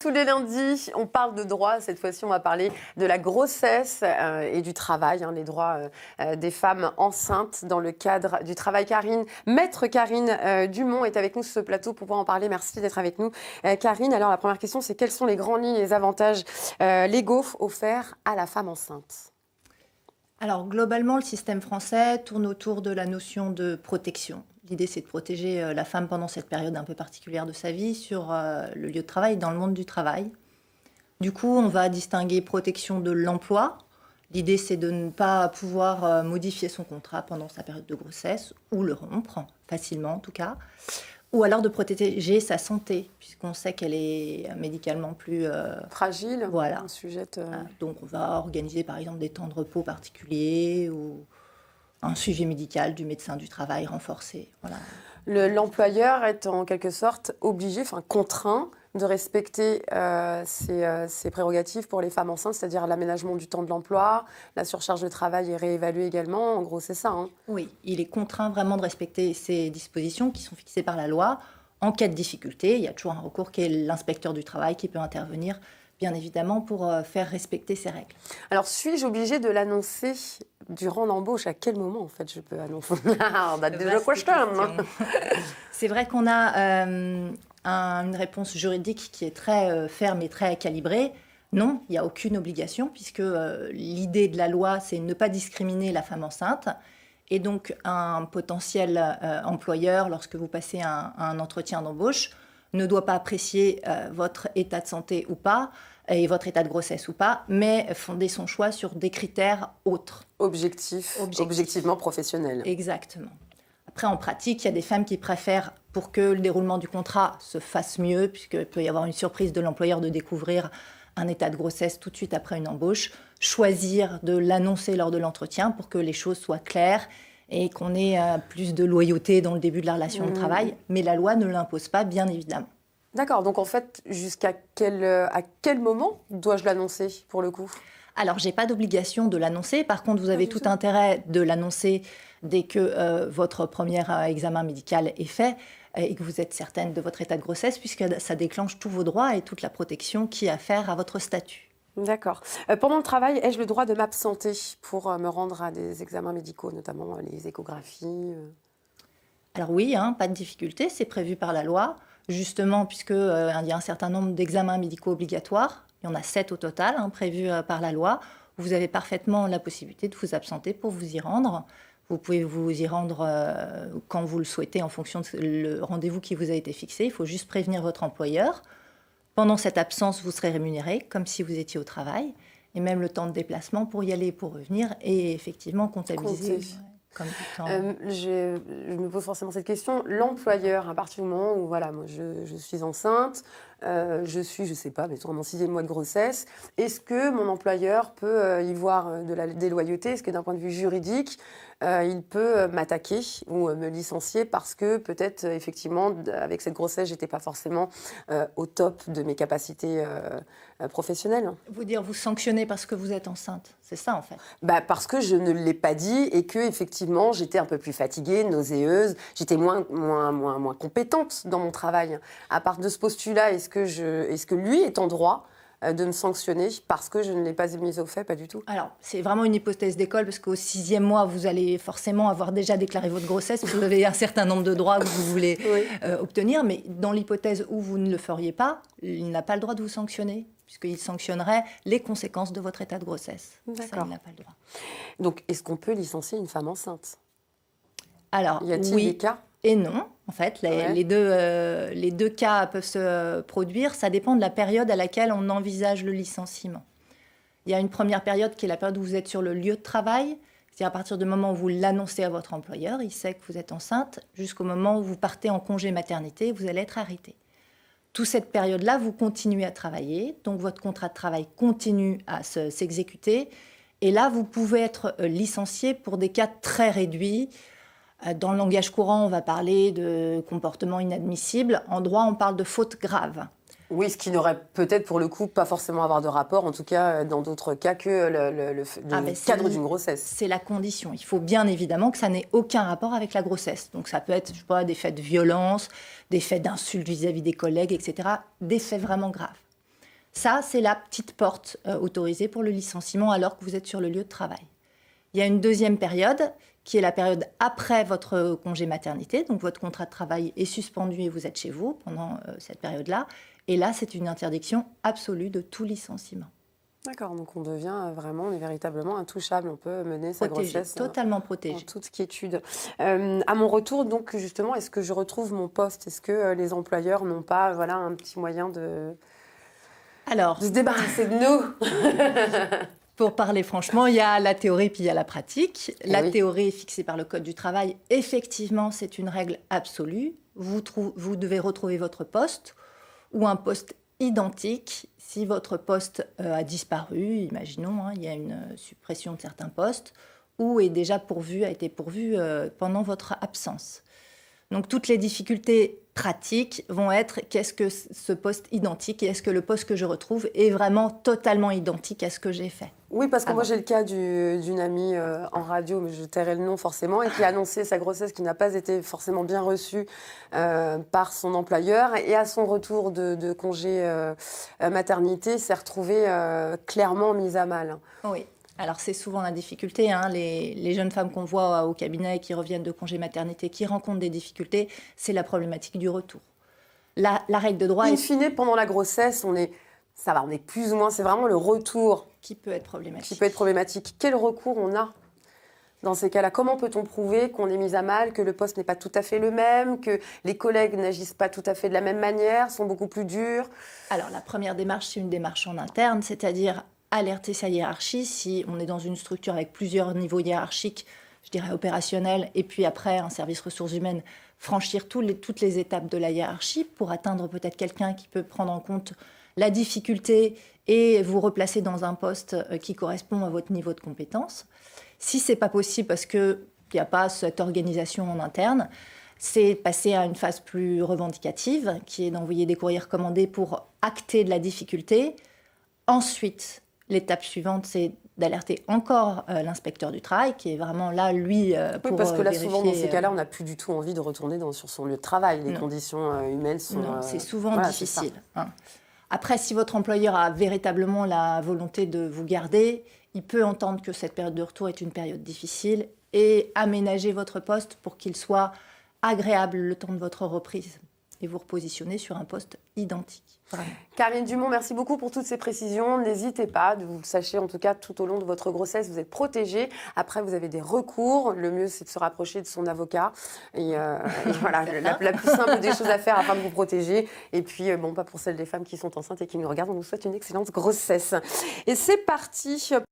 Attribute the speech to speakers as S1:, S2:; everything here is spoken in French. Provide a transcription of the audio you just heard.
S1: Tous les lundis, on parle de droit. Cette fois-ci, on va parler de la grossesse et du travail, les droits des femmes enceintes dans le cadre du travail. Maître Karine Dumont est avec nous sur ce plateau pour pouvoir en parler. Merci d'être avec nous. Karine, alors la première question, c'est quelles sont les grandes lignes, les avantages légaux offerts à la femme enceinte ?
S2: Alors, globalement, le système français tourne autour de la notion de protection. L'idée, c'est de protéger la femme pendant cette période un peu particulière de sa vie sur le lieu de travail, dans le monde du travail. Du coup, on va distinguer protection de l'emploi. L'idée, c'est de ne pas pouvoir modifier son contrat pendant sa période de grossesse, ou le rompre, facilement en tout cas. Ou alors de protéger sa santé, puisqu'on sait qu'elle est médicalement plus
S1: fragile,
S2: voilà.
S1: Sujette.
S2: Donc on va organiser par exemple des temps de repos particuliers ou un suivi médical du médecin du travail renforcé. Voilà.
S1: L'employeur est en quelque sorte obligé, contraint de respecter ses prérogatives pour les femmes enceintes, c'est-à-dire l'aménagement du temps de l'emploi, la surcharge de travail est réévaluée également. En gros, c'est ça.
S2: Oui, il est contraint vraiment de respecter ces dispositions qui sont fixées par la loi. En cas de difficulté, il y a toujours un recours qui est l'inspecteur du travail qui peut intervenir, bien évidemment, pour faire respecter ces règles.
S1: Alors, suis-je obligée de l'annoncer durant l'embauche? À quel moment, en fait, je peux annoncer? That's the question.
S2: C'est vrai qu'on a une réponse juridique qui est très ferme et très calibrée. Non, il n'y a aucune obligation, puisque l'idée de la loi, c'est ne pas discriminer la femme enceinte. Et donc, un potentiel employeur, lorsque vous passez un entretien d'embauche, ne doit pas apprécier votre état de santé ou pas, et votre état de grossesse ou pas, mais fonder son choix sur des critères autres.
S1: Objectivement professionnels.
S2: Exactement. Après, en pratique, il y a des femmes qui préfèrent, pour que le déroulement du contrat se fasse mieux, puisqu'il peut y avoir une surprise de l'employeur de découvrir un état de grossesse tout de suite après une embauche, choisir de l'annoncer lors de l'entretien pour que les choses soient claires et qu'on ait plus de loyauté dans le début de la relation de travail. Mais la loi ne l'impose pas, bien évidemment.
S1: D'accord, donc en fait, à quel moment dois-je l'annoncer pour le coup ?
S2: Alors, je n'ai pas d'obligation de l'annoncer. Par contre, vous avez tout intérêt de l'annoncer dès que votre premier examen médical est fait et que vous êtes certaine de votre état de grossesse, puisque ça déclenche tous vos droits et toute la protection qui a à faire à votre statut.
S1: D'accord. Pendant le travail, ai-je le droit de m'absenter pour me rendre à des examens médicaux, notamment les échographies
S2: Alors oui, pas de difficulté, c'est prévu par la loi, justement puisqu'il y a un certain nombre d'examens médicaux obligatoires. Il y en a 7 au total, prévus par la loi. Vous avez parfaitement la possibilité de vous absenter pour vous y rendre. Vous pouvez vous y rendre quand vous le souhaitez en fonction du rendez-vous qui vous a été fixé. Il faut juste prévenir votre employeur. Pendant cette absence, vous serez rémunéré comme si vous étiez au travail. Et même le temps de déplacement pour y aller et pour revenir est effectivement comptabilisé. Comme du temps.
S1: Je me pose forcément cette question. L'employeur, à partir du moment où moi, je suis enceinte, je sais pas, mettons à mon 6e mois de grossesse, est-ce que mon employeur peut y voir de la déloyauté ? Est-ce que d'un point de vue juridique, il peut m'attaquer ou me licencier parce que peut-être, effectivement, avec cette grossesse, j'étais pas forcément au top de mes capacités professionnelles ?
S2: Vous sanctionnez parce que vous êtes enceinte, c'est ça en fait ?
S1: Parce que je ne l'ai pas dit et que effectivement j'étais un peu plus fatiguée, nauséeuse, j'étais moins compétente dans mon travail. À part de ce postulat, est-ce que lui est en droit de me sanctionner parce que je ne l'ai pas mise au fait? Pas du tout.
S2: Alors, c'est vraiment une hypothèse d'école parce qu'au 6e mois, vous allez forcément avoir déjà déclaré votre grossesse. Vous avez un certain nombre de droits que vous voulez obtenir. Mais dans l'hypothèse où vous ne le feriez pas, il n'a pas le droit de vous sanctionner puisqu'il sanctionnerait les conséquences de votre état de grossesse.
S1: D'accord.
S2: Ça, il n'a pas le droit.
S1: Donc, est-ce qu'on peut licencier une femme enceinte ?
S2: Alors,
S1: y a-t-il des cas ?
S2: Et non, en fait, les deux cas peuvent se produire. Ça dépend de la période à laquelle on envisage le licenciement. Il y a une première période qui est la période où vous êtes sur le lieu de travail, c'est-à-dire à partir du moment où vous l'annoncez à votre employeur, il sait que vous êtes enceinte, jusqu'au moment où vous partez en congé maternité, vous allez être arrêté. Toute cette période-là, vous continuez à travailler, donc votre contrat de travail continue à s'exécuter. Et là, vous pouvez être licencié pour des cas très réduits. Dans le langage courant, on va parler de comportement inadmissible. En droit, on parle de faute grave.
S1: Oui, ce qui n'aurait peut-être pour le coup pas forcément à avoir de rapport, en tout cas dans d'autres cas que le cadre d'une grossesse.
S2: C'est la condition. Il faut bien évidemment que ça n'ait aucun rapport avec la grossesse. Donc ça peut être, des faits de violence, des faits d'insultes vis-à-vis des collègues, etc. Des faits vraiment graves. Ça, c'est la petite porte autorisée pour le licenciement alors que vous êtes sur le lieu de travail. Il y a une deuxième période qui est la période après votre congé maternité. Donc, votre contrat de travail est suspendu et vous êtes chez vous pendant cette période-là. Et là, c'est une interdiction absolue de tout licenciement.
S1: D'accord, donc on devient vraiment, on est véritablement intouchable. On peut mener sa grossesse
S2: totalement protégé.
S1: En toute quiétude. À mon retour, donc justement, est-ce que je retrouve mon poste? Est-ce que les employeurs n'ont pas un petit moyen de se débarrasser de nous?
S2: Pour parler franchement, il y a la théorie puis il y a la pratique. La théorie est fixée par le Code du travail. Effectivement, c'est une règle absolue. Vous devez retrouver votre poste ou un poste identique si votre poste a disparu. Imaginons, il y a une suppression de certains postes ou a été pourvu pendant votre absence. Donc, toutes les difficultés pratiques vont être qu'est-ce que ce poste identique et est-ce que le poste que je retrouve est vraiment totalement identique à ce que j'ai fait.
S1: Oui, parce que moi j'ai le cas d'une amie en radio, mais je tairai le nom forcément, et qui a annoncé sa grossesse qui n'a pas été forcément bien reçue par son employeur. Et à son retour de congé maternité, s'est retrouvée clairement mise à mal.
S2: Oui. Alors, c'est souvent la difficulté. Les jeunes femmes qu'on voit au cabinet qui reviennent de congé maternité, qui rencontrent des difficultés, c'est la problématique du retour. La règle de droit...
S1: In fine, pendant la grossesse, on est plus ou moins... C'est vraiment le retour
S2: qui peut être problématique.
S1: Quel recours on a dans ces cas-là? Comment peut-on prouver qu'on est mis à mal, que le poste n'est pas tout à fait le même, que les collègues n'agissent pas tout à fait de la même manière, sont beaucoup plus durs?
S2: Alors, la première démarche, c'est une démarche en interne, c'est-à-dire alerter sa hiérarchie. Si on est dans une structure avec plusieurs niveaux hiérarchiques, je dirais opérationnels, et puis après un service ressources humaines, franchir toutes les étapes de la hiérarchie pour atteindre peut-être quelqu'un qui peut prendre en compte la difficulté et vous replacer dans un poste qui correspond à votre niveau de compétence. Si ce n'est pas possible parce qu'il n'y a pas cette organisation en interne, c'est passer à une phase plus revendicative, qui est d'envoyer des courriers recommandés pour acter de la difficulté. Ensuite, l'étape suivante, c'est d'alerter encore l'inspecteur du travail, qui est vraiment là, lui, pour
S1: parce que là,
S2: vérifier...
S1: souvent, dans ces cas-là, on n'a plus du tout envie de retourner sur son lieu de travail. Les conditions humaines sont...
S2: Non, c'est souvent difficile. Après, si votre employeur a véritablement la volonté de vous garder, il peut entendre que cette période de retour est une période difficile et aménager votre poste pour qu'il soit agréable le temps de votre reprise et vous repositionner sur un poste identique. Vraiment.
S1: Karine Dumont, merci beaucoup pour toutes ces précisions. N'hésitez pas, vous le sachez en tout cas, tout au long de votre grossesse, vous êtes protégée. Après, vous avez des recours. Le mieux, c'est de se rapprocher de son avocat. Et voilà, la plus simple des choses à faire afin de vous protéger. Et puis, pas pour celles des femmes qui sont enceintes et qui nous regardent, on vous souhaite une excellente grossesse. Et c'est parti.